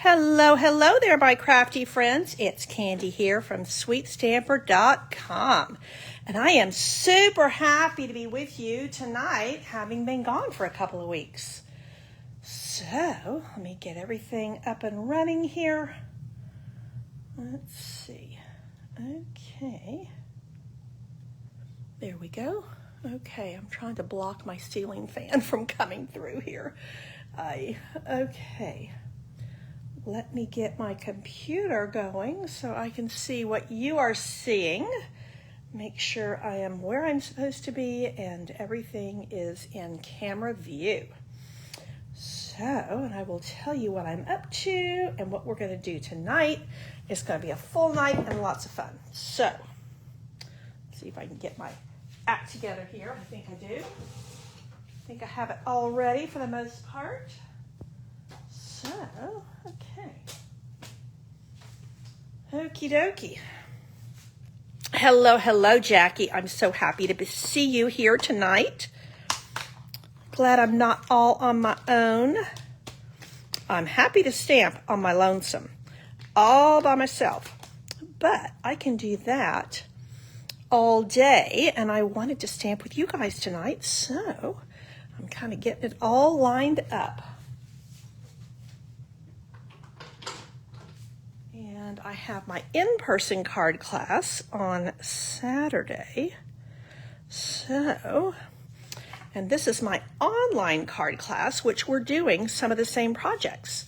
Hello, hello there, my crafty friends. It's Candy here from sweetstamper.com. And I am super happy to be with you tonight, having been gone for a couple of weeks. So, let me get everything up and running here. Let's see. Okay. There we go. Okay, I'm trying to block my ceiling fan from coming through here. Okay. Let me get my computer going so I can see what you are seeing. Make sure I am where I'm supposed to be and everything is in camera view. So, and I will tell you what I'm up to and what we're going to do tonight. It's going to be a full night and lots of fun. So, let's see if I can get my act together here. I think I do. I think I have it all ready for the most part. So, okay. Okie dokie. Hello, hello, Jackie. I'm so happy to see you here tonight. Glad I'm not all on my own. I'm happy to stamp on my lonesome, all by myself. But I can do that all day, and I wanted to stamp with you guys tonight, so I'm kind of getting it all lined up. And I have my in-person card class on Saturday. So, and this is my online card class, which we're doing some of the same projects.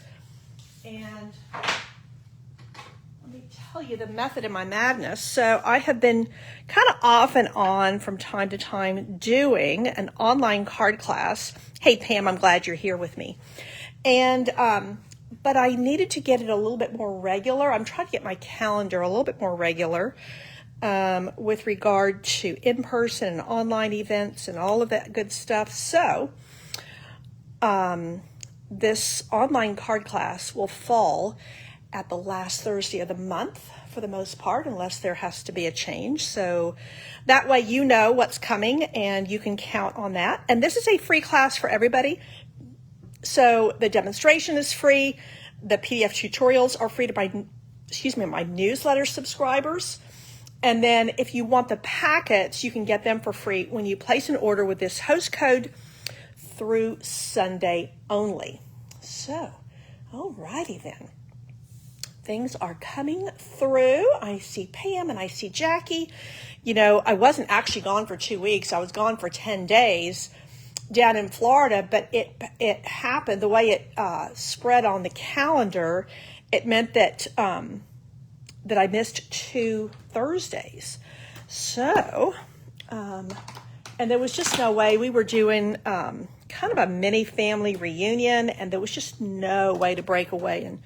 And let me tell you the method of my madness. So I have been kind of off and on from time to time doing an online card class. Hey, Pam, I'm glad you're here with me. And, but I needed to get it a little bit more regular. I'm trying to get my calendar a little bit more regular with regard to in-person and online events and all of that good stuff. So this online card class will fall at the last Thursday of the month for the most part, unless there has to be a change. So that way you know what's coming and you can count on that. And this is a free class for everybody. So the demonstration is free. The PDF tutorials are free to my newsletter subscribers. And then if you want the packets, you can get them for free when you place an order with this host code through Sunday only. So, alrighty then. Things are coming through. I see Pam and I see Jackie. You know, I wasn't actually gone for 2 weeks. I was gone for 10 days. Down in Florida, but it happened the way it spread on the calendar. It meant that that I missed 2 Thursdays. So, and there was just no way. We were doing kind of a mini family reunion, and there was just no way to break away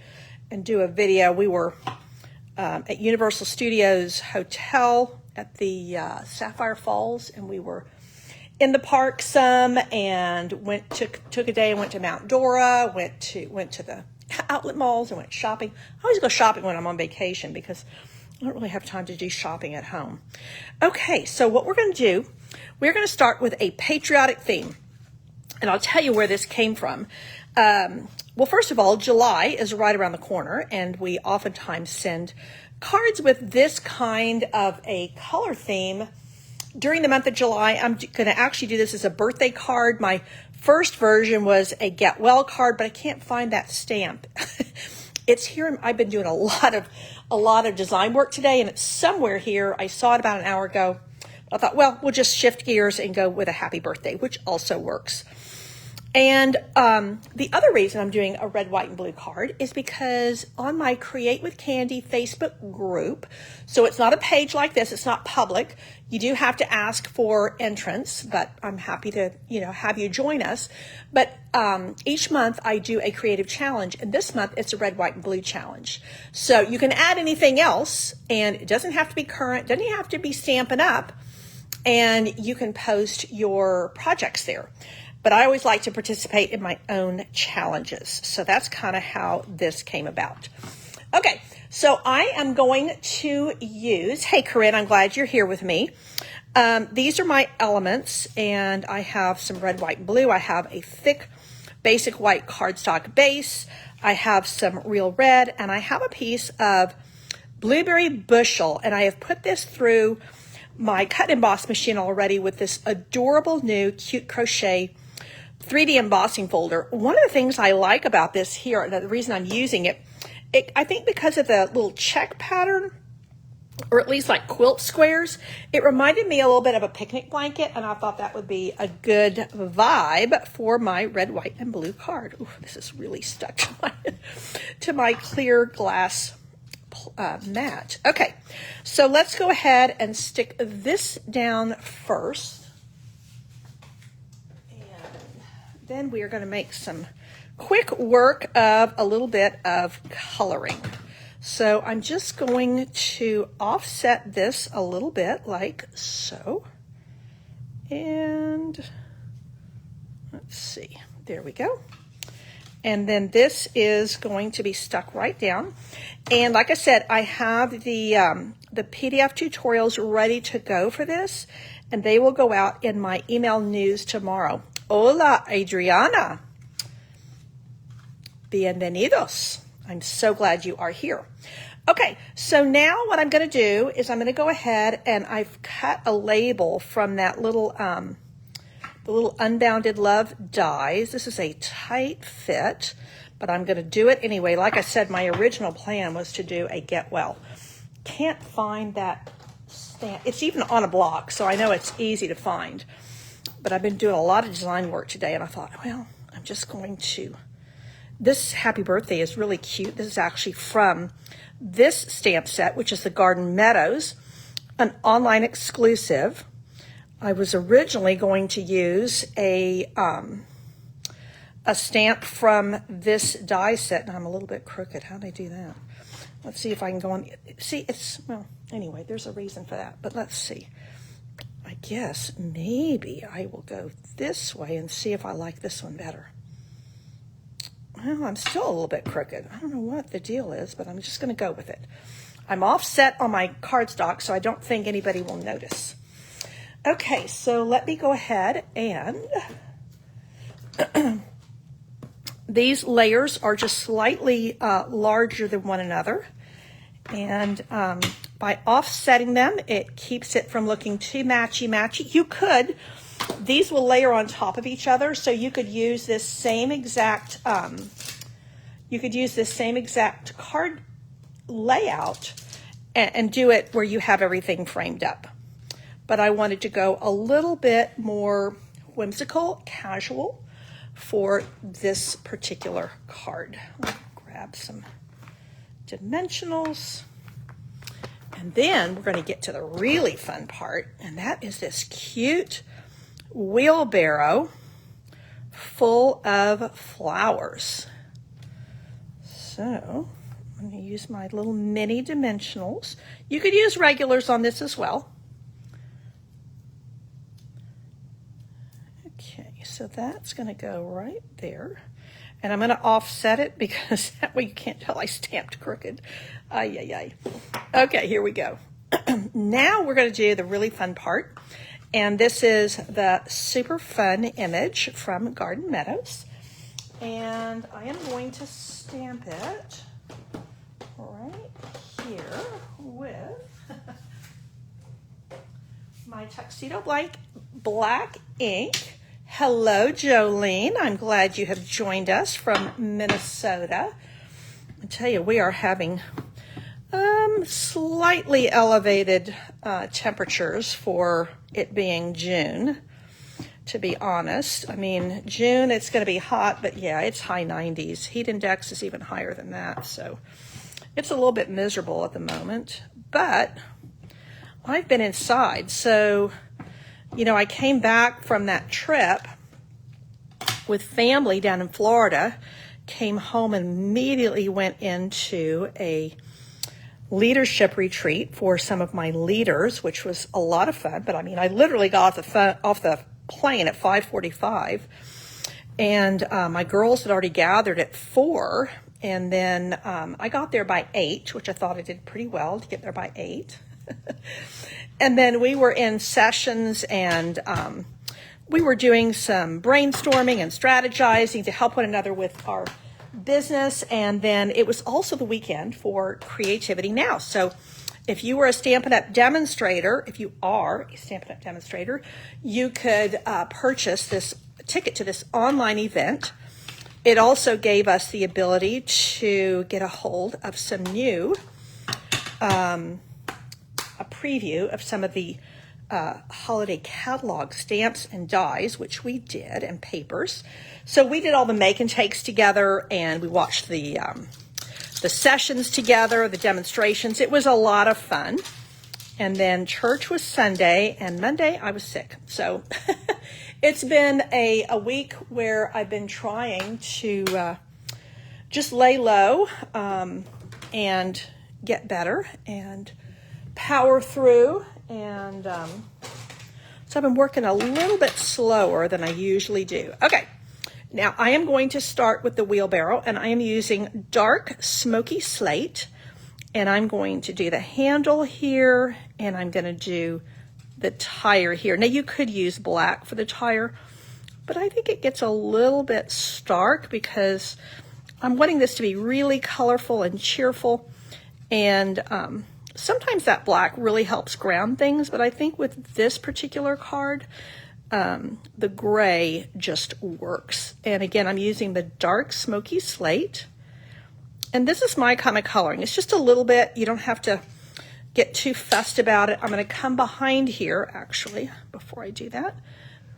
and do a video. We were at Universal Studios Hotel at the Sapphire Falls, and we were in the park some, and took a day and went to Mount Dora, went to the outlet malls and went shopping. I always go shopping when I'm on vacation because I don't really have time to do shopping at home. Okay, so what we're going to do, we're going to start with a patriotic theme. And I'll tell you where this came from. Well, first of all, July is right around the corner, and we oftentimes send cards with this kind of a color theme during the month of July. I'm going to actually do this as a birthday card. My first version was a get well card, but I can't find that stamp. It's here. I've been doing a lot of design work today, and it's somewhere here. I saw it about an hour ago. I thought, well, we'll just shift gears and go with a happy birthday, which also works. And the other reason I'm doing a red, white, and blue card is because on my Create with Candy Facebook group, so it's not a page like this, it's not public. You do have to ask for entrance, but I'm happy to, have you join us. But each month I do a creative challenge, and this month it's a red, white, and blue challenge. So you can add anything else, and it doesn't have to be current, doesn't have to be Stampin' Up, and you can post your projects there. But I always like to participate in my own challenges. So that's kind of how this came about. Okay, so I am going to use, hey Corinne, I'm glad you're here with me. These are my elements, and I have some red, white, and blue. I have a thick basic white cardstock base. I have some real red, and I have a piece of blueberry bushel, and I have put this through my cut and emboss machine already with this adorable new cute crochet 3D embossing folder. One of the things I like about this here, the reason I'm using it, I think because of the little check pattern, or at least like quilt squares, it reminded me a little bit of a picnic blanket, and I thought that would be a good vibe for my red, white, and blue card. Ooh, this is really stuck to my clear glass mat. Okay, so let's go ahead and stick this down first, and then we are going to make some quick work of a little bit of coloring. So I'm just going to offset this a little bit like so. And let's see, there we go. And then this is going to be stuck right down. And like I said, I have the PDF tutorials ready to go for this, and they will go out in my email news tomorrow. Hola, Adriana. Bienvenidos. I'm so glad you are here. Okay, so now what I'm going to do is I'm going to go ahead and I've cut a label from that little, the little Unbounded Love dies. This is a tight fit, but I'm going to do it anyway. Like I said, my original plan was to do a get well. Can't find that stamp. It's even on a block, so I know it's easy to find. But I've been doing a lot of design work today, and I thought, well, I'm just going to... This happy birthday is really cute. This is actually from this stamp set, which is the Garden Meadows, an online exclusive. I was originally going to use a stamp from this die set, and I'm a little bit crooked. How did I do that? Let's see if I can go on. See, it's, well, anyway, there's a reason for that, but let's see. I guess maybe I will go this way and see if I like this one better. Well, I'm still a little bit crooked. I don't know what the deal is, but I'm just going to go with it. I'm offset on my cardstock, so I don't think anybody will notice. Okay, so let me go ahead and these layers are just slightly larger than one another. And by offsetting them, it keeps it from looking too matchy-matchy. You could... These will layer on top of each other, so you could use this same exact card layout and do it where you have everything framed up. But I wanted to go a little bit more whimsical, casual for this particular card. I'll grab some dimensionals. And then we're going to get to the really fun part, and that is this cute wheelbarrow full of flowers. So I'm going to use my little mini dimensionals. You could use regulars on this as well. Okay, so that's going to go right there. And I'm going to offset it because that way you can't tell I stamped crooked. Ay, ay, ay. Okay, here we go. Now we're going to do the really fun part. And this is the super fun image from Garden Meadows. And I am going to stamp it right here with my Tuxedo Black ink. Hello, Jolene. I'm glad you have joined us from Minnesota. I tell you, we are having slightly elevated temperatures for it being June, to be honest. I mean, June, it's going to be hot, but yeah, it's high 90s. Heat index is even higher than that, so it's a little bit miserable at the moment. But I've been inside, so, you know, I came back from that trip with family down in Florida, came home and immediately went into a leadership retreat for some of my leaders, which was a lot of fun. But I mean, I literally got off the plane at 5:45, and my girls had already gathered at 4, and then I got there by 8, which I thought I did pretty well to get there by 8. And then we were in sessions, and we were doing some brainstorming and strategizing to help one another with our business. And then it was also the weekend for Creativity Now. So if you were a Stampin' Up! Demonstrator, if you are a Stampin' Up! Demonstrator, you could purchase this ticket to this online event. It also gave us the ability to get a hold of some new, a preview of some of the holiday catalog stamps and dies, which we did, and papers. So we did all the make and takes together, and we watched the sessions together, the demonstrations. It was a lot of fun. And then church was Sunday, and Monday I was sick. So it's been a week where I've been trying to just lay low and get better and power through. And so I've been working a little bit slower than I usually do. Okay, now I am going to start with the wheelbarrow, and I am using dark smoky slate, and I'm going to do the handle here, and I'm going to do the tire here. Now you could use black for the tire, but I think it gets a little bit stark because I'm wanting this to be really colorful and cheerful, and sometimes that black really helps ground things, but I think with this particular card, the gray just works. And again, I'm using the dark smoky slate, and this is my kind of coloring. It's just a little bit. You don't have to get too fussed about it. I'm going to come behind here, actually, before I do that.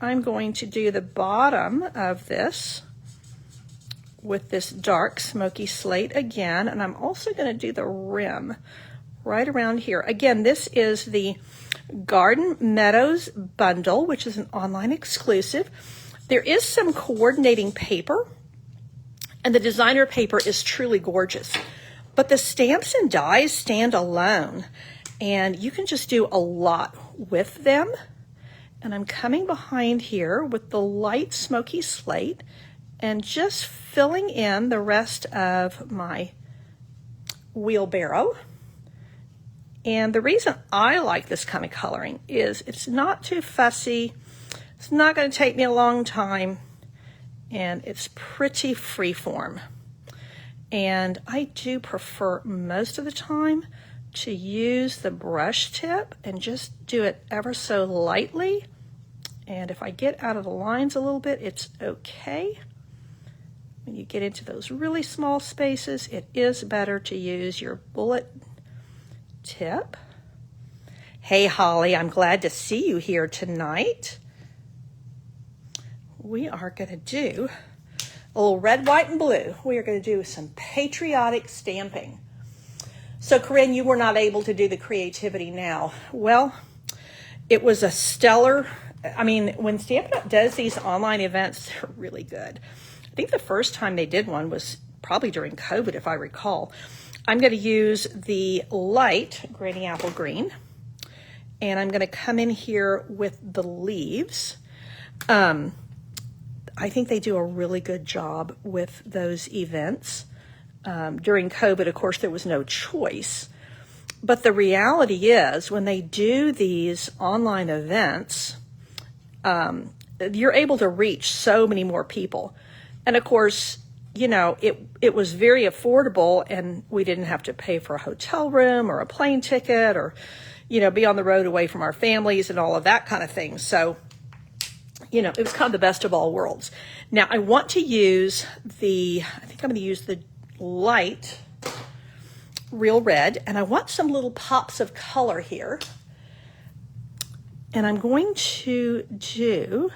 I'm going to do the bottom of this with this dark smoky slate again, and I'm also going to do the rim right around here. Again, this is the Garden Meadows bundle, which is an online exclusive. There is some coordinating paper, and the designer paper is truly gorgeous. But the stamps and dies stand alone, and you can just do a lot with them. And I'm coming behind here with the light smoky slate and just filling in the rest of my wheelbarrow. And the reason I like this kind of coloring is it's not too fussy, it's not going to take me a long time, and it's pretty freeform. And I do prefer most of the time to use the brush tip and just do it ever so lightly. And if I get out of the lines a little bit, it's okay. When you get into those really small spaces, it is better to use your bullet tip. Hey Holly, I'm glad to see you here tonight. We are going to do a little red, white, and blue. We are going to do some patriotic stamping. So Corinne, you were not able to do the Creativity Now. Well, it was a stellar, I mean, when Stampin' Up! Does these online events, they're really good. I think the first time they did one was probably during COVID, if I recall. I'm going to use the light Granny Apple Green, and I'm going to come in here with the leaves. I think they do a really good job with those events. During COVID, of course, there was no choice. But the reality is, when they do these online events, you're able to reach so many more people. And of course, you know, it was very affordable, and we didn't have to pay for a hotel room or a plane ticket or, you know, be on the road away from our families and all of that kind of thing. So, you know, it was kind of the best of all worlds. Now, I want to use I think I'm going to use the light Real Red, and I want some little pops of color here. And I'm going to do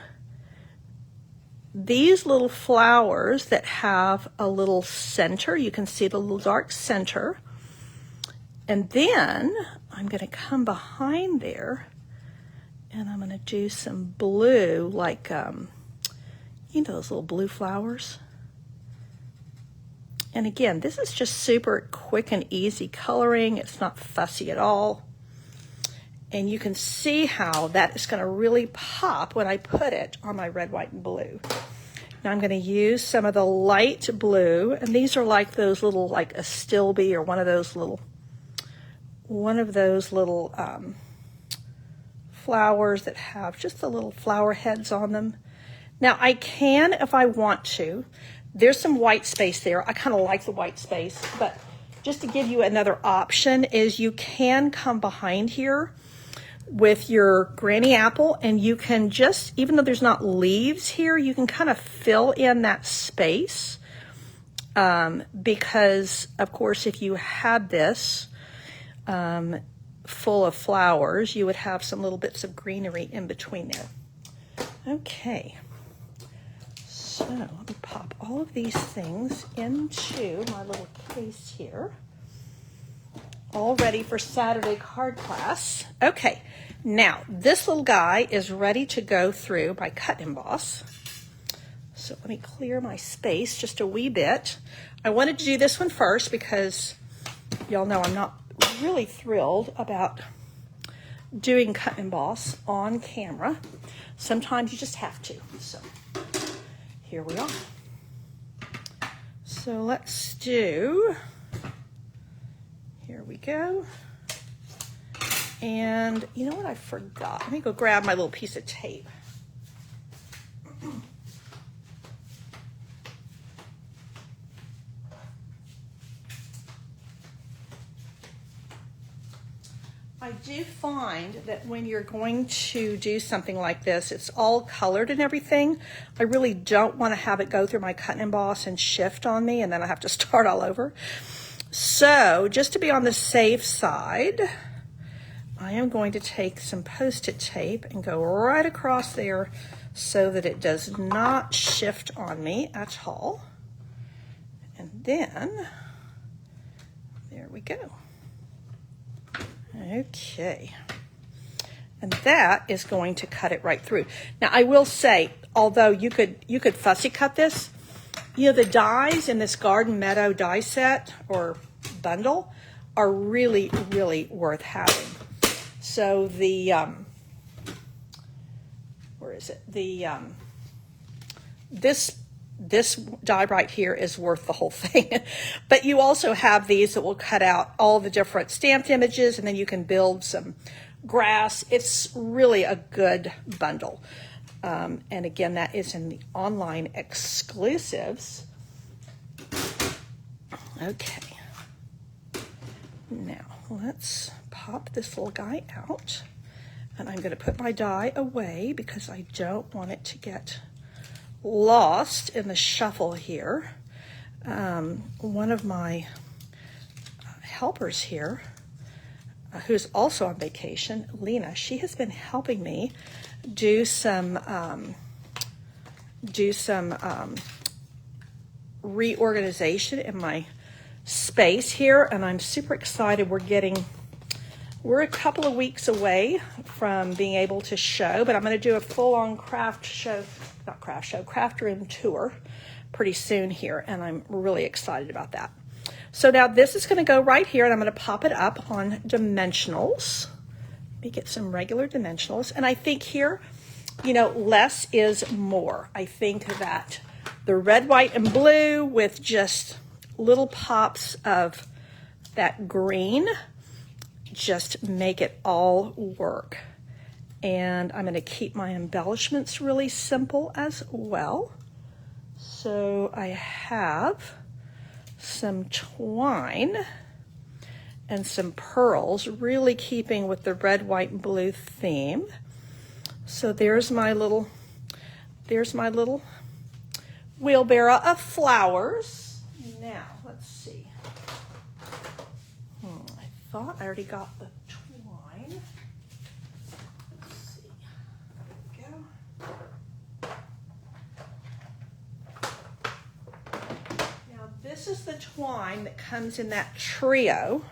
these little flowers that have a little center. You can see the little dark center. And then I'm going to come behind there, and I'm going to do some blue, like, you know, those little blue flowers. And again, this is just super quick and easy coloring. It's not fussy at all. And you can see how that is going to really pop when I put it on my red, white, and blue. Now I'm going to use some of the light blue, and these are like those little, like a Stilby or one of those little flowers that have just the little flower heads on them. Now I can, if I want to, there's some white space there. I kind of like the white space, but just to give you another option is you can come behind here with your granny apple and you can just, even though there's not leaves here, you can kind of fill in that space. Because of course, if you had this full of flowers, you would have some little bits of greenery in between there. Okay, so let me pop all of these things into my little case here. All ready for Saturday card class. Okay, now this little guy is ready to go through my cut and emboss. So let me clear my space just a wee bit. I wanted to do this one first because y'all know I'm not really thrilled about doing cut and emboss on camera. Sometimes you just have to. So here we are. So let's do, here we go. And you know what I forgot? Let me go grab my little piece of tape. I do find that when you're going to do something like this, it's all colored and everything. I really don't want to have it go through my cut and emboss and shift on me, and then I have to start all over. So just to be on the safe side, I am going to take some Post-it tape and go right across there so that it does not shift on me at all. And then, there we go. Okay, and that is going to cut it right through. Now I will say, although you could fussy cut this, you know, the dies in this Garden Meadow die set or bundle are really, really worth having. So the where is it? The this die right here is worth the whole thing. But you also have these that will cut out all the different stamped images, and then you can build some grass. It's really a good bundle. And again, that is in the online exclusives. Okay. Now, let's pop this little guy out. And I'm going to put my die away because I don't want it to get lost in the shuffle here. One of my helpers here, who's also on vacation, Lena, she has been helping me do some reorganization in my space here, and I'm super excited. We're a couple of weeks away from being able to show, but I'm going to do a full-on craft room tour pretty soon here, and I'm really excited about that. So now this is going to go right here, and I'm going to pop it up on dimensionals. Let me get some regular dimensionals, and I think here, you know, less is more. I think that the red, white, and blue with just little pops of that green just make it all work. And I'm going to keep my embellishments really simple as well. So I have some twine and some pearls, really keeping with the red, white, and blue theme. So there's my little wheelbarrow of flowers. Now, let's see. I thought I already got the twine. Let's see. There we go. Now, this is the twine that comes in that trio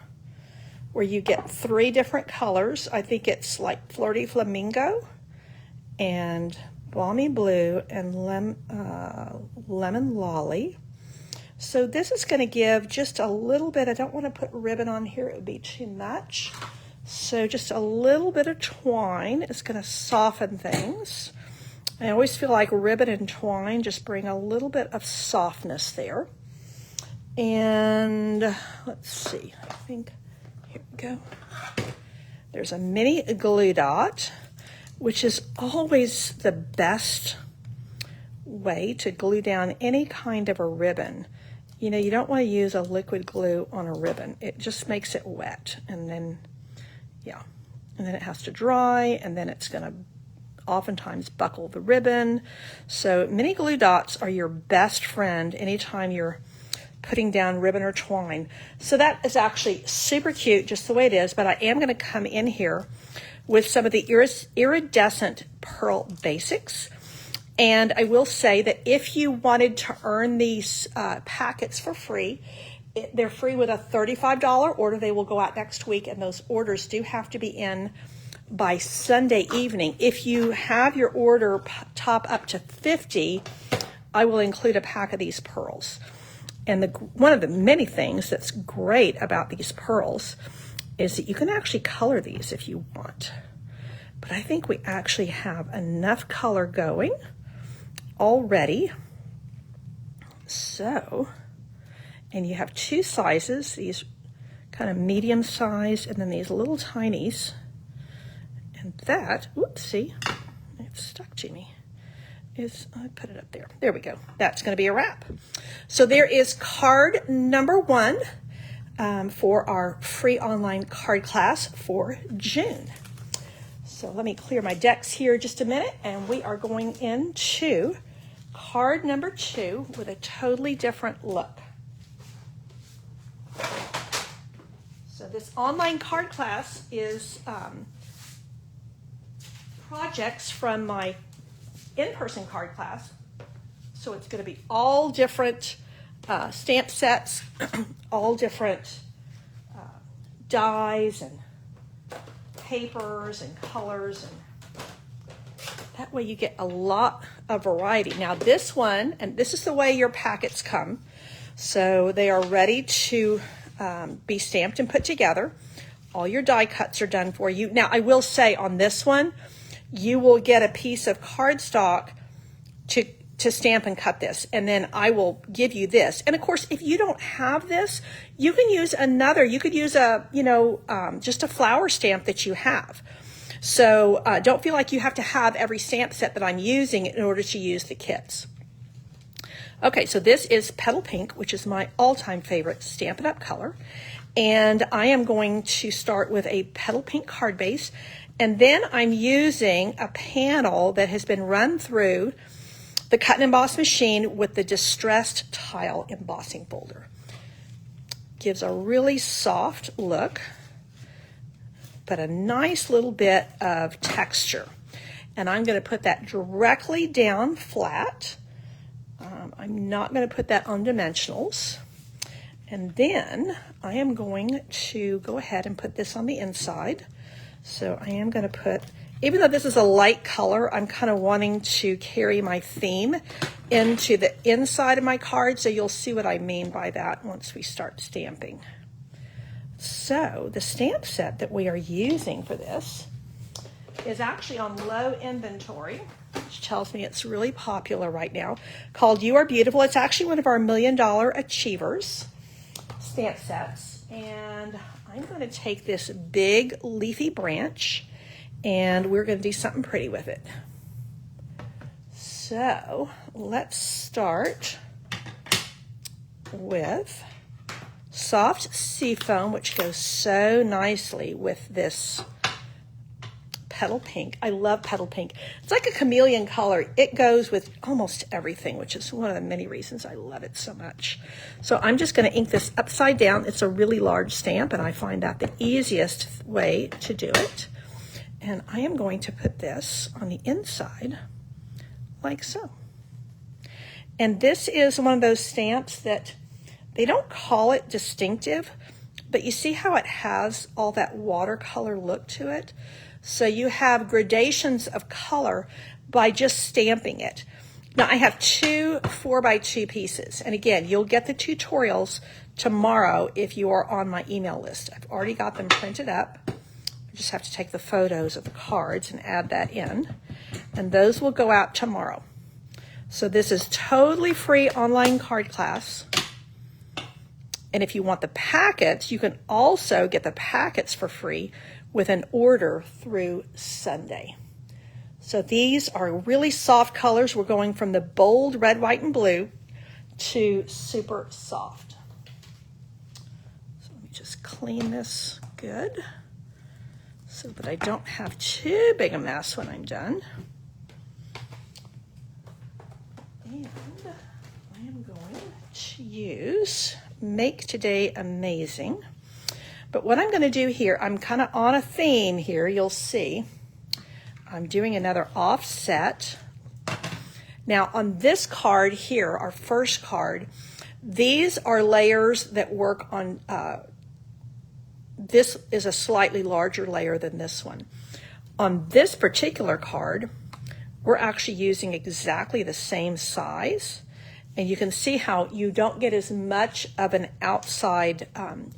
where you get 3 different colors. I think it's like Flirty Flamingo and Balmy Blue and Lemon Lolly. So this is going to give just a little bit. I don't want to put ribbon on here. It would be too much. So just a little bit of twine is going to soften things. I always feel like ribbon and twine just bring a little bit of softness there. And let's see. I think, here we go. There's a mini glue dot. which is always the best way to glue down any kind of a ribbon. You know, you don't want to use a liquid glue on a ribbon. It just makes it wet, and then, yeah, and then it has to dry, and then it's going to oftentimes buckle the ribbon. So mini glue dots are your best friend anytime you're putting down ribbon or twine. So that is actually super cute just the way it is, but I am going to come in here with some of the Iridescent Pearl Basics. And I will say that if you wanted to earn these packets for free, they're free with a $35 order. They will go out next week, and those orders do have to be in by Sunday evening. If you have your order top up to 50, I will include a pack of these pearls. And one of the many things that's great about these pearls is that you can actually color these if you want. But I think we actually have enough color going already. So, and you have two sizes, these kind of medium size and then these little tinies. And that, whoopsie, it stuck to me. I put it up there. There we go. That's going to be a wrap. So there is card number 1 for our free online card class for June. So let me clear my decks here just a minute, and we are going into card number 2 with a totally different look. So this online card class is projects from my in-person card class. So it's going to be all different stamp sets, all different dies and papers and colors, and that way you get a lot of variety. Now this one, and this is the way your packets come, so they are ready to be stamped and put together. All your die cuts are done for you. Now I will say on this one, you will get a piece of cardstock to stamp and cut this, and then I will give you this. And of course, if you don't have this, you can use another. You could use a, just a flower stamp that you have. So don't feel like you have to have every stamp set that I'm using in order to use the kits. Okay, so this is Petal Pink, which is my all-time favorite Stampin' Up! Color. And I am going to start with a Petal Pink card base. And then I'm using a panel that has been run through the cut and emboss machine with the distressed tile embossing folder. Gives a really soft look, but a nice little bit of texture. And I'm going to put that directly down flat. I'm not going to put that on dimensionals. And then I am going to go ahead and put this on the inside. So I am going to put, even though this is a light color, I'm kind of wanting to carry my theme into the inside of my card, so you'll see what I mean by that once we start stamping. So the stamp set that we are using for this is actually on low inventory, which tells me it's really popular right now, called You Are Beautiful. It's actually one of our $1 Million Achievers stamp sets, and I'm going to take this big leafy branch and we're going to do something pretty with it. So let's start with soft seafoam, which goes so nicely with this Petal Pink. I love Petal Pink. It's like a chameleon color. It goes with almost everything, which is one of the many reasons I love it so much. So I'm just going to ink this upside down. It's a really large stamp, and I find that the easiest way to do it. And I am going to put this on the inside like so. And this is one of those stamps that they don't call it distinctive, but you see how it has all that watercolor look to it? So you have gradations of color by just stamping it. Now I have 2 4x2 pieces. And again, you'll get the tutorials tomorrow if you are on my email list. I've already got them printed up. I just have to take the photos of the cards and add that in. And those will go out tomorrow. So this is totally free online card class. And if you want the packets, you can also get the packets for free with an order through Sunday. So these are really soft colors. We're going from the bold red, white, and blue to super soft. So let me just clean this good so that I don't have too big a mess when I'm done. And I am going to use Make Today Amazing. But what I'm going to do here, I'm kind of on a theme here, you'll see. I'm doing another offset. Now on this card here, our first card, these are layers that work on, this is a slightly larger layer than this one. On this particular card, we're actually using exactly the same size. And you can see how you don't get as much of an outside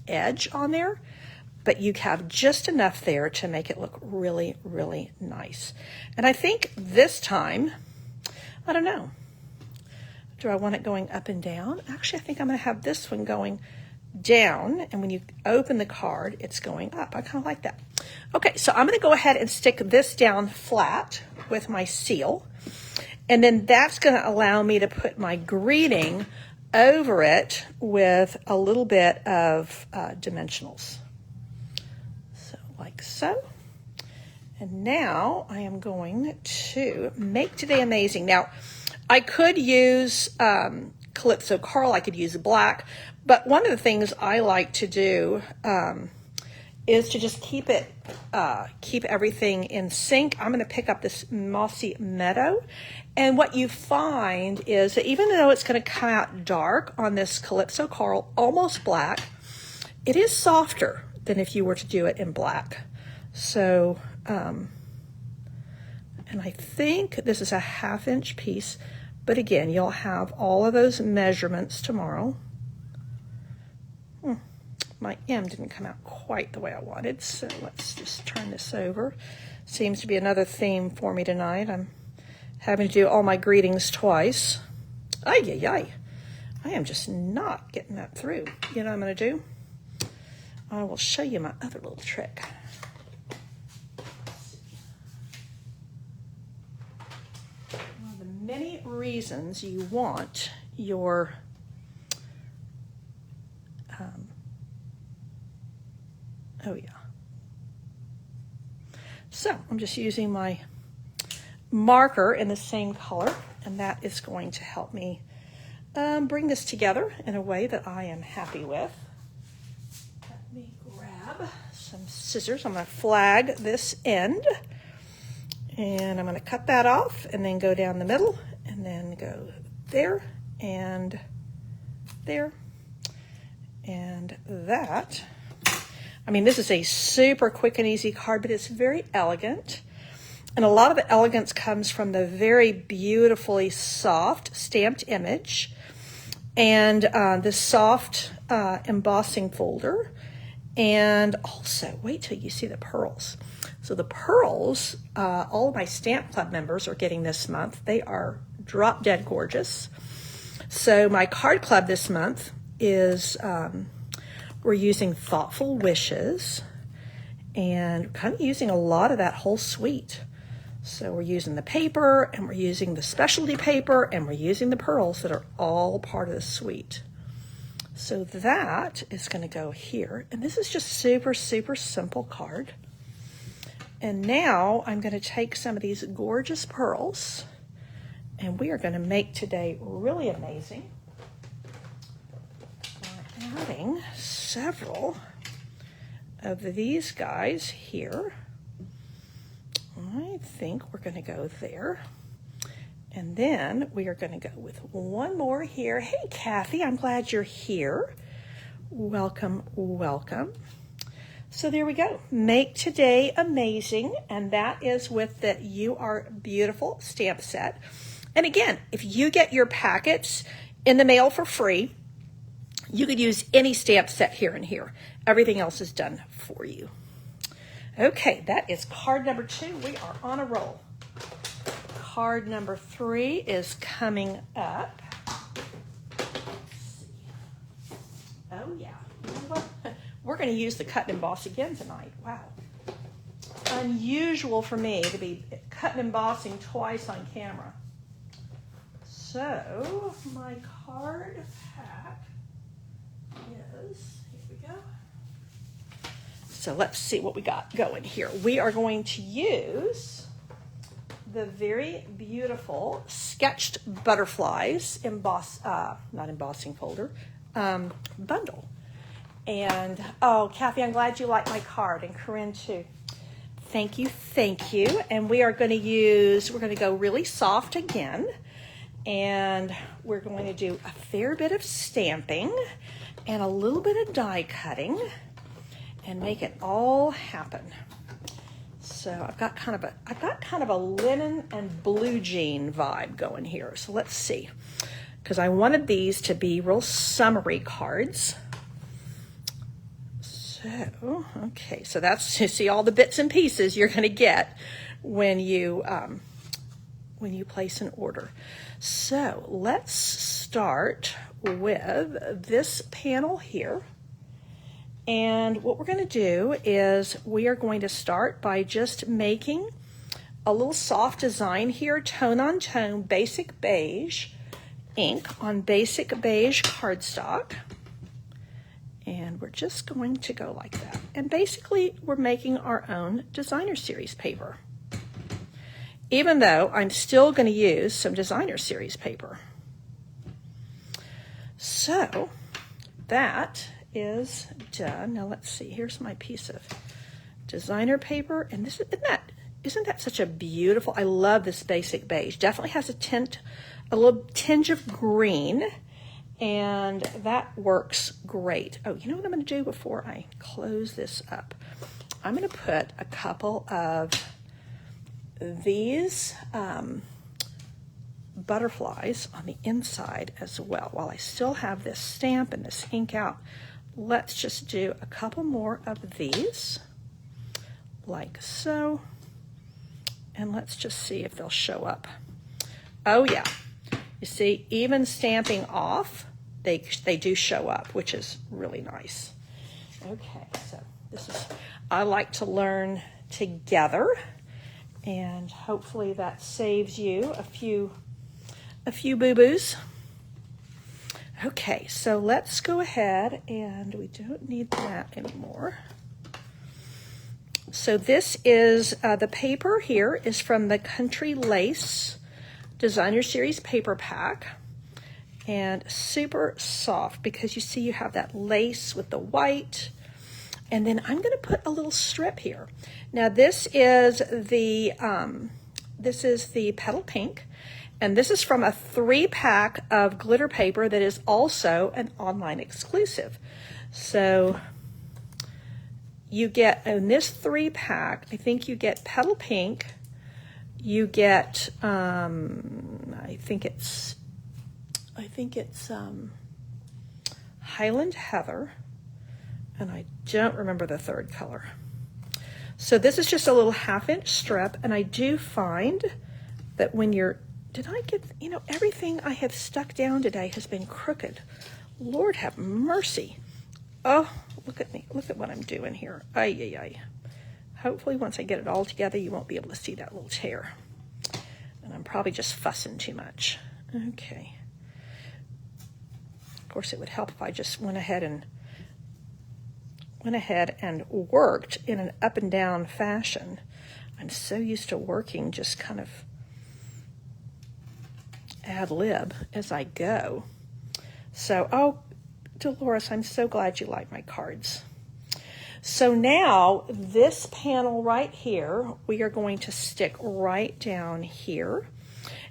edge on there, but you have just enough there to make it look really, really nice. And I think this time, I don't know, do I want it going up and down? Actually, I think I'm gonna have this one going down, and when you open the card, it's going up. I kind of like that. Okay, so I'm gonna go ahead and stick this down flat with my seal, and then that's gonna allow me to put my greeting over it with a little bit of dimensionals. Like so. And now I am going to Make Today Amazing. Now, I could use Calypso Coral, I could use black, but one of the things I like to do is to just keep everything in sync. I'm going to pick up this Mossy Meadow, and what you find is that even though it's going to come out dark on this Calypso Coral, almost black, it is softer than if you were to do it in black. So, and I think this is a 1/2 inch piece, but again, you'll have all of those measurements tomorrow. My M didn't come out quite the way I wanted, so let's just turn this over. Seems to be another theme for me tonight. I'm having to do all my greetings twice. Ay, ay, ay. I am just not getting that through. You know what I'm going to do? I will show you my other little trick. One of the many reasons you want your oh yeah. So I'm just using my marker in the same color, and that is going to help me bring this together in a way that I am happy with. Let me grab some scissors. I'm going to flag this end, and I'm going to cut that off and then go down the middle and then go there and there and that. I mean, this is a super quick and easy card, but it's very elegant. And a lot of the elegance comes from the very beautifully soft stamped image and the soft embossing folder. And also, wait till you see the pearls. So the pearls, all of my Stamp Club members are getting this month. They are drop dead gorgeous. So my card club this month is, we're using Thoughtful Wishes and kind of using a lot of that whole suite. So we're using the paper, and we're using the specialty paper, and we're using the pearls that are all part of the suite. So that is going to go here. And this is just super, super simple card. And now I'm going to take some of these gorgeous pearls, and we are going to make today really amazing by adding several of these guys here. I think we're going to go there. And then we are going to go with one more here. Hey, Kathy, I'm glad you're here. Welcome, welcome. So there we go. Make Today Amazing. And that is with the You Are Beautiful stamp set. And again, if you get your packets in the mail for free, you could use any stamp set here and here. Everything else is done for you. Okay, that is card number 2. We are on a roll. Card number 3 is coming up. Let's see. Oh yeah. You know what? We're going to use the cut and emboss again tonight. Wow. Unusual for me to be cutting and embossing twice on camera. So my card pack is, here we go. So let's see what we got going here. We are going to use the very beautiful Sketched Butterflies not embossing folder, bundle. And, oh, Kathy, I'm glad you like my card, and Corinne too. Thank you, thank you. And we are going to go really soft again. And we're going to do a fair bit of stamping and a little bit of die cutting and make it all happen. So I've got kind of a linen and blue jean vibe going here. So let's see, because I wanted these to be real summery cards. So, okay, so that's, you see all the bits and pieces you're going to get when you place an order. So let's start with this panel here. And what we're going to do is we are going to start by just making a little soft design here, tone on tone, basic beige ink on basic beige cardstock. And we're just going to go like that. And basically, we're making our own designer series paper. Even though I'm still going to use some designer series paper. So that is done. Now let's see. Here's my piece of designer paper. And this isn't that such a beautiful, I love this basic beige. Definitely has a little tinge of green. And that works great. Oh, you know what I'm going to do before I close this up? I'm going to put a couple of these butterflies on the inside as well. While I still have this stamp and this ink out, let's just do a couple more of these, like so. And let's just see if they'll show up. Oh yeah. You see, even stamping off, they do show up, which is really nice. Okay, so I like to learn together, and hopefully that saves you a few boo-boos. Okay, so let's go ahead, and we don't need that anymore. So this is, the paper here is from the Country Lace Designer Series paper pack, and super soft because you see you have that lace with the white. And then I'm going to put a little strip here. Now this is the Petal Pink, and this is from a 3-pack of glitter paper that is also an online exclusive. So you get, in this 3-pack, I think you get Petal Pink, you get, I think it's Highland Heather, and I don't remember the third color. So this is just a little 1/2-inch strip, and I do find that when you're, everything I have stuck down today has been crooked. Lord have mercy. Oh, look at me. Look at what I'm doing here. Ay, ay, ay. Hopefully once I get it all together, you won't be able to see that little tear. And I'm probably just fussing too much. Okay. Of course, it would help if I just went ahead and worked in an up and down fashion. I'm so used to working just kind of ad lib as I go. So, oh, Dolores, I'm so glad you like my cards. So now this panel right here, we are going to stick right down here.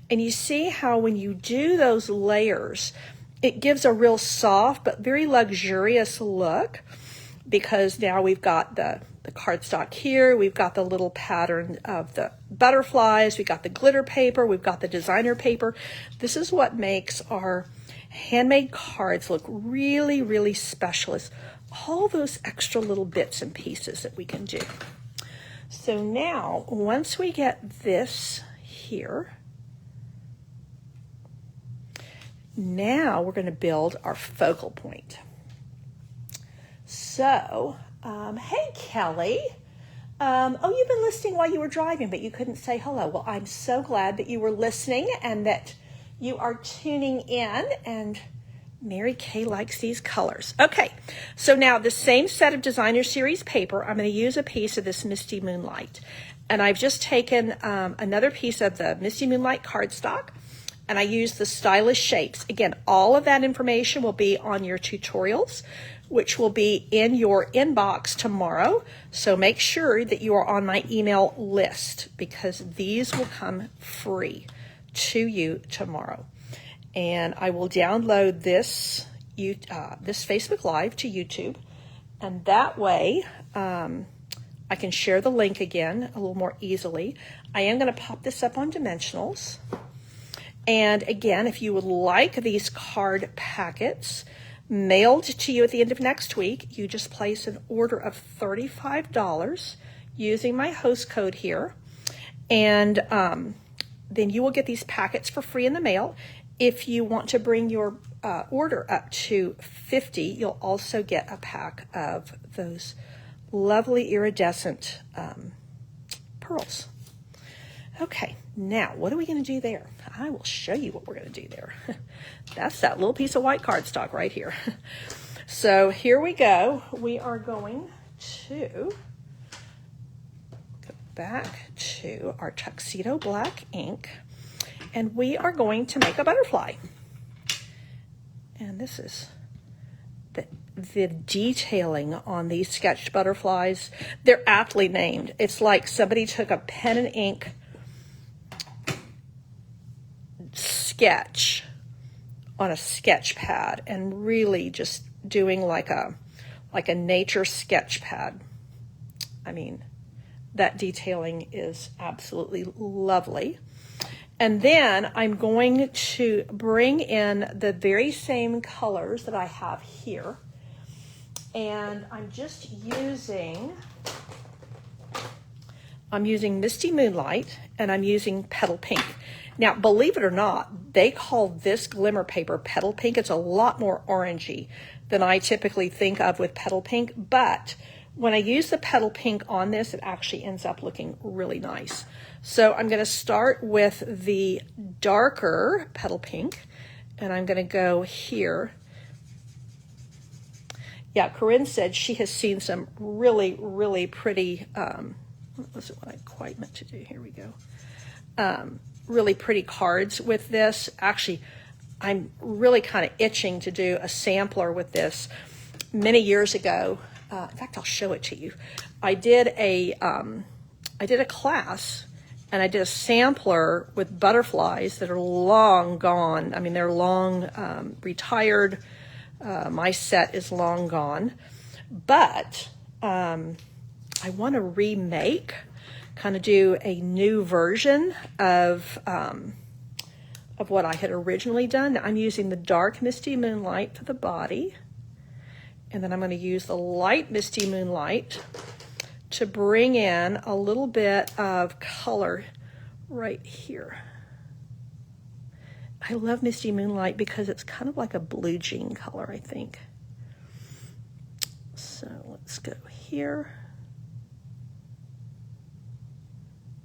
And you see how when you do those layers, it gives a real soft but very luxurious look, because now we've got the cardstock here, we've got the little pattern of the butterflies, we've got the glitter paper, we've got the designer paper. This is what makes our handmade cards look really, really special, is all those extra little bits and pieces that we can do. So now, once we get this here, now we're going to build our focal point. So, hey Kelly, Oh, you've been listening while you were driving, but you couldn't say hello. Well, I'm so glad that you were listening and that you are tuning in, and Mary Kay likes these colors. Okay, so now the same set of Designer Series paper, I'm going to use a piece of this Misty Moonlight. And I've just taken another piece of the Misty Moonlight cardstock, and I use the Stylish Shapes. Again, all of that information will be on your tutorials, which will be in your inbox tomorrow. So make sure that you are on my email list, because these will come free to you tomorrow. And I will download this Facebook Live to YouTube, and that way I can share the link again a little more easily. I am going to pop this up on Dimensionals. And again, if you would like these card packets mailed to you at the end of next week, you just place an order of $35 using my host code here. And then you will get these packets for free in the mail. If you want to bring your order up to 50, you'll also get a pack of those lovely iridescent pearls. Okay, now what are we going to do there? I will show you what we're going to do there. That's that little piece of white cardstock right here. So here we go. We are going to go back to our tuxedo black ink, and we are going to make a butterfly. And this is the detailing on these sketched butterflies. They're aptly named. It's like somebody took a pen and ink sketch on a sketch pad and really just doing like a nature sketch pad. I mean, that detailing is absolutely lovely. And then I'm going to bring in the very same colors that I have here. And I'm just using Misty Moonlight, and I'm using Petal Pink. Now, believe it or not, they call this glimmer paper Petal Pink. It's a lot more orangey than I typically think of with Petal Pink, but when I use the Petal Pink on this, it actually ends up looking really nice. So I'm going to start with the darker Petal Pink, and I'm going to go here. Yeah, Corinne said she has seen some really, really pretty, what wasn't what I quite meant to do. Here we go. Really pretty cards with this. Actually, I'm really kind of itching to do a sampler with this. Many years ago, in fact, I'll show it to you. I did a class, and I did a sampler with butterflies that are long gone. I mean, they're long retired. My set is long gone, but I want to remake, kind of do a new version of what I had originally done. I'm using the dark Misty Moonlight for the body, and then I'm going to use the light Misty Moonlight to bring in a little bit of color right here. I love Misty Moonlight because it's kind of like a blue jean color, I think. So let's go here.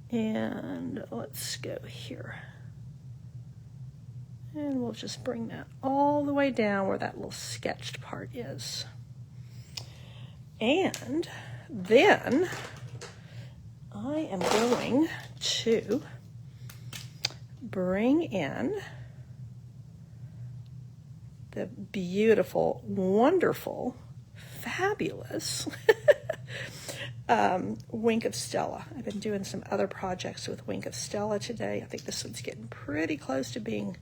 And let's go here. And we'll just bring that all the way down where that little sketched part is. And then I am going to bring in the beautiful, wonderful, fabulous Wink of Stella. I've been doing some other projects with Wink of Stella today. I think this one's getting pretty close to being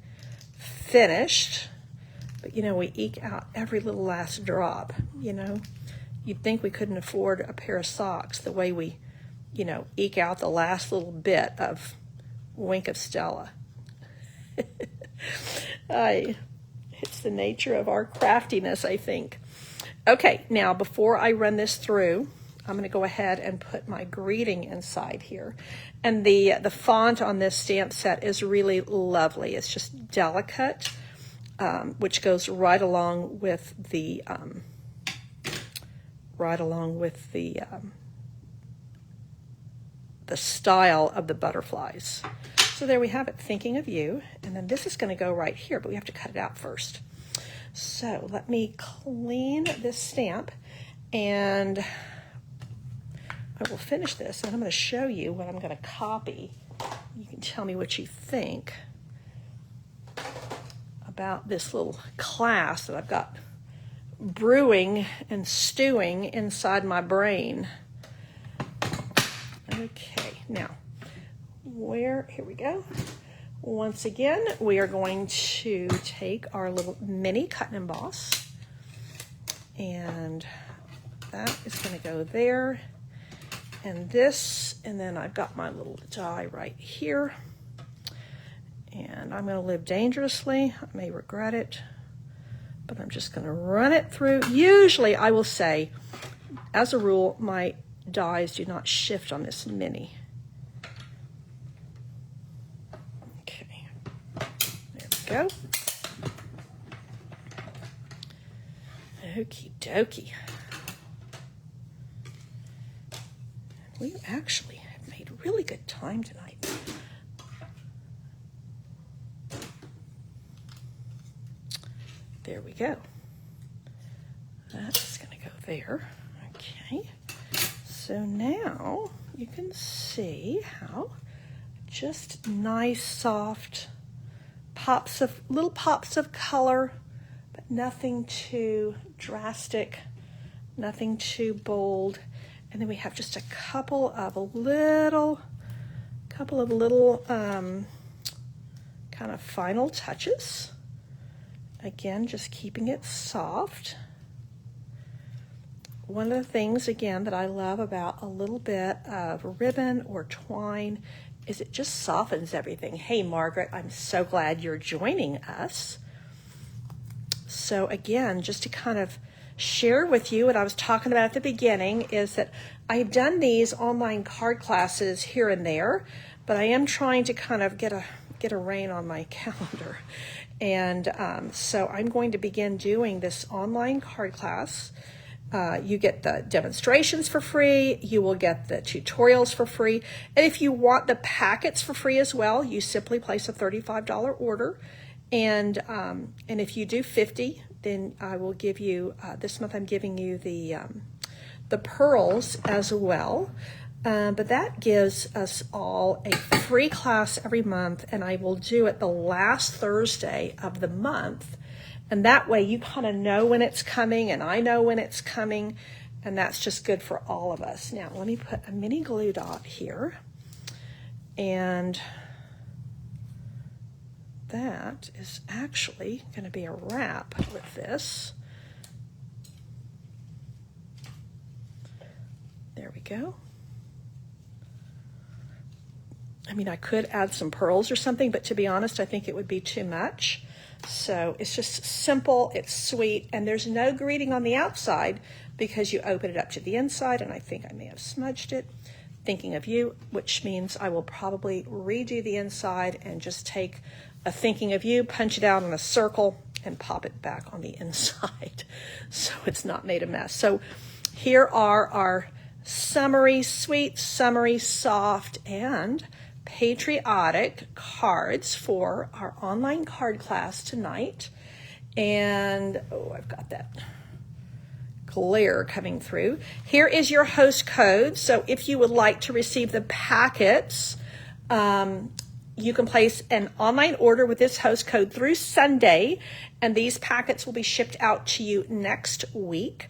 finished. But, you know, we eke out every little last drop, you know. You'd think we couldn't afford a pair of socks the way we, you know, eke out the last little bit of Wink of Stella. It's the nature of our craftiness, I think. Okay, now before I run this through, I'm going to go ahead and put my greeting inside here. And the font on this stamp set is really lovely. It's just delicate, which goes right along with the the style of the butterflies. So there we have it, thinking of you. And then this is going to go right here, but we have to cut it out first. So let me clean this stamp, and I will finish this, and I'm going to show you what I'm going to copy. You can tell me what you think about this little class that I've got brewing and stewing inside my brain. Okay, now, here we go. Once again, we are going to take our little mini cut and emboss, and that is going to go there, and this, and then I've got my little die right here, and I'm going to live dangerously. I may regret it, but I'm just going to run it through. Usually, I will say, as a rule, my dies do not shift on this mini. Okay, there we go. Okie dokie. We actually have made really good time tonight. There we go. That's going to go there. Okay. So now you can see how just nice, soft little pops of color, but nothing too drastic, nothing too bold. And then we have just a couple of little kind of final touches. Again, just keeping it soft. One of the things, again, that I love about a little bit of ribbon or twine is it just softens everything. Hey, Margaret, I'm so glad you're joining us. So again, just to kind of share with you what I was talking about at the beginning is that I've done these online card classes here and there, but I am trying to kind of get a rein on my calendar. And so I'm going to begin doing this online card class. You get the demonstrations for free, you will get the tutorials for free, and if you want the packets for free as well, you simply place a $35 order, and if you do 50, then I will give you, this month I'm giving you the pearls as well, but that gives us all a free class every month, and I will do it the last Thursday of the month. And that way you kind of know when it's coming, and I know when it's coming, and that's just good for all of us. Now, let me put a mini glue dot here, and that is actually going to be a wrap with this. There we go. I mean, I could add some pearls or something, but to be honest, I think it would be too much. So it's just simple, it's sweet, and there's no greeting on the outside because you open it up to the inside, and I think I may have smudged it. Thinking of you, which means I will probably redo the inside and just take a thinking of you, punch it out in a circle, and pop it back on the inside so it's not made a mess. So here are our summery, sweet, summery, soft, and patriotic cards for our online card class tonight. And oh, I've got that glare coming through. Here is your host code. So if you would like to receive the packets, you can place an online order with this host code through Sunday, and these packets will be shipped out to you next week.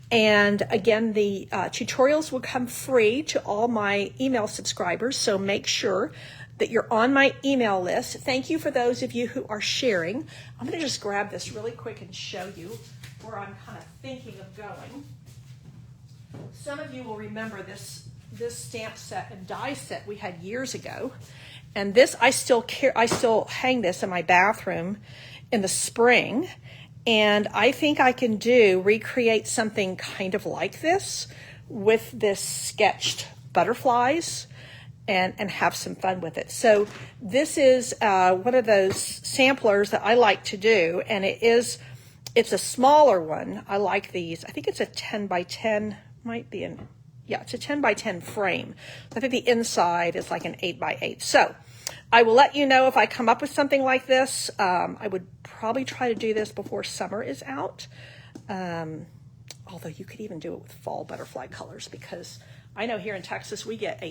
And again, the tutorials will come free to all my email subscribers, so make sure that you're on my email list. Thank you for those of you who are sharing. I'm going to just grab this really quick and show you where I'm kind of thinking of going. Some of you will remember this stamp set and die set we had years ago. And this, I still hang this in my bathroom in the spring. And I think I can recreate something kind of like this with this sketched butterflies and have some fun with it. So this is one of those samplers that I like to do, and it's a smaller one. I like these. I think it's a 10 by 10, might be yeah, it's a 10 by 10 frame. I think the inside is like an 8 by 8. So I will let you know if I come up with something like this. I would probably try to do this before summer is out. Although you could even do it with fall butterfly colors, because I know here in Texas we get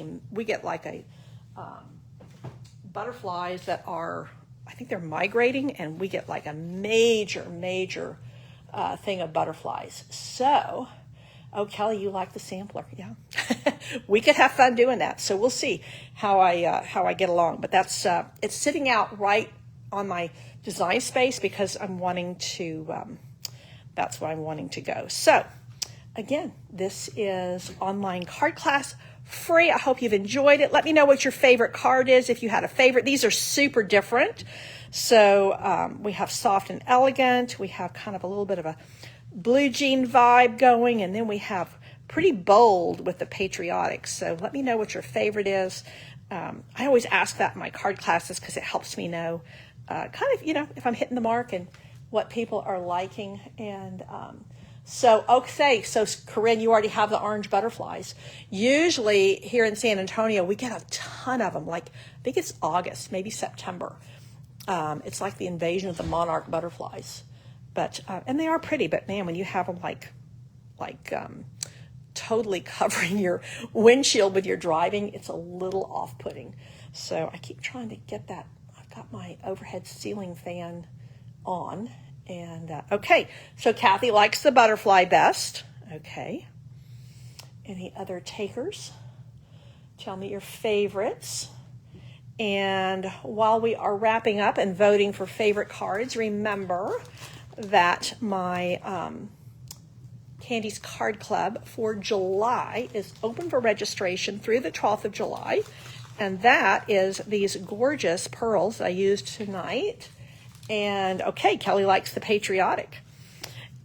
butterflies that are, I think they're migrating, and we get like a major thing of butterflies. So, oh, Kelly, you like the sampler? Yeah, we could have fun doing that. So we'll see how I get along. But that's it's sitting out right on my design space because I'm wanting to. That's where I'm wanting to go. So, again, this is online card class, free. I hope you've enjoyed it. Let me know what your favorite card is, if you had a favorite. These are super different. So we have soft and elegant. We have kind of a little bit of a blue jean vibe going, and then we have pretty bold with the patriotic. So let me know what your favorite is. I always ask that in my card classes because it helps me know kind of, if I'm hitting the mark and what people are liking. And so Corinne, you already have the orange butterflies. Usually here in San Antonio, we get a ton of them. Like, I think it's August, maybe September. It's like the invasion of the monarch butterflies. But and they are pretty, but man, when you have them like totally covering your windshield when you're driving, it's a little off-putting. So I keep trying to get that. I've got my overhead ceiling fan on, and okay, so Kathy likes the butterfly best. Okay, any other takers? Tell me your favorites. And while we are wrapping up and voting for favorite cards, remember that my Candy's Card Club for July is open for registration through the 12th of July, and that is these gorgeous pearls I used tonight. And okay, Kelly likes the patriotic.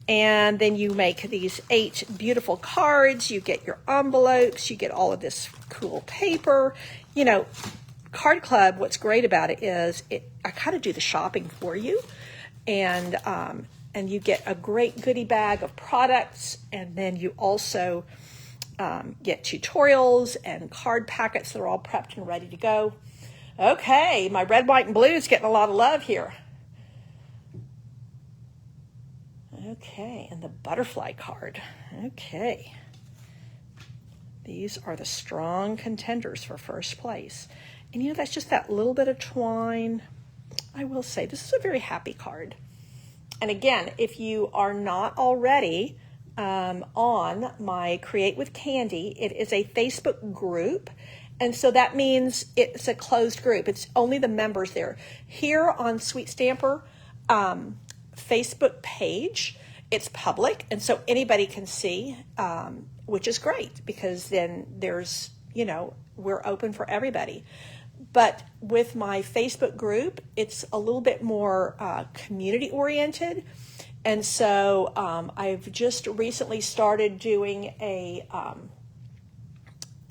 And then you make these 8 beautiful cards. You get your envelopes. You get all of this cool paper. Card Club, what's great about it is I kind of do the shopping for you. And you get a great goodie bag of products. And then you also get tutorials and card packets that are all prepped and ready to go. Okay, my red, white, and blue is getting a lot of love here. Okay, and the butterfly card. Okay. These are the strong contenders for first place. And that's just that little bit of twine. I will say, this is a very happy card. And again, if you are not already on my Create with Candy, it is a Facebook group. And so that means it's a closed group. It's only the members there. Here on Sweet Stamper Facebook page, it's public, and so anybody can see, which is great, because then there's, we're open for everybody. But with my Facebook group, it's a little bit more community oriented. And so I've just recently started doing a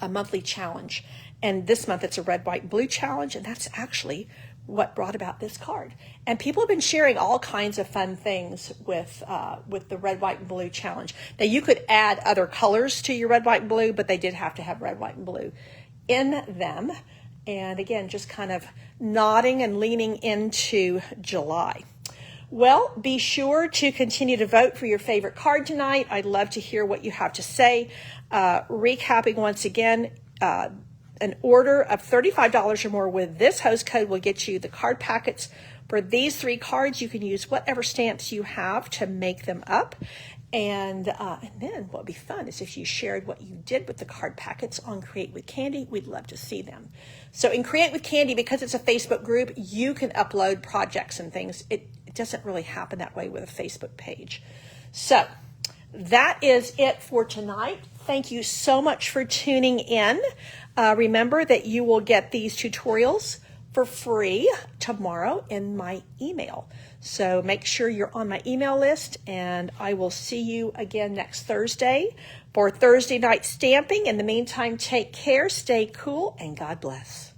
monthly challenge. And this month it's a red, white, blue challenge, and that's actually what brought about this card. And people have been sharing all kinds of fun things with the red, white, and blue challenge. Now you could add other colors to your red, white, and blue, but they did have to have red, white, and blue in them. And again, just kind of nodding and leaning into July. Well, be sure to continue to vote for your favorite card tonight. I'd love to hear what you have to say. Recapping once again, an order of $35 or more with this host code will get you the card packets for these 3 cards. You can use whatever stamps you have to make them up. And then what would be fun is if you shared what you did with the card packets on Create with Candy. We'd love to see them. So in Create with Candy, because it's a Facebook group, you can upload projects and things. It doesn't really happen that way with a Facebook page. So that is it for tonight. Thank you so much for tuning in. Remember that you will get these tutorials for free tomorrow in my email. So make sure you're on my email list, and I will see you again next Thursday for Thursday night stamping. In the meantime, take care, stay cool, and God bless.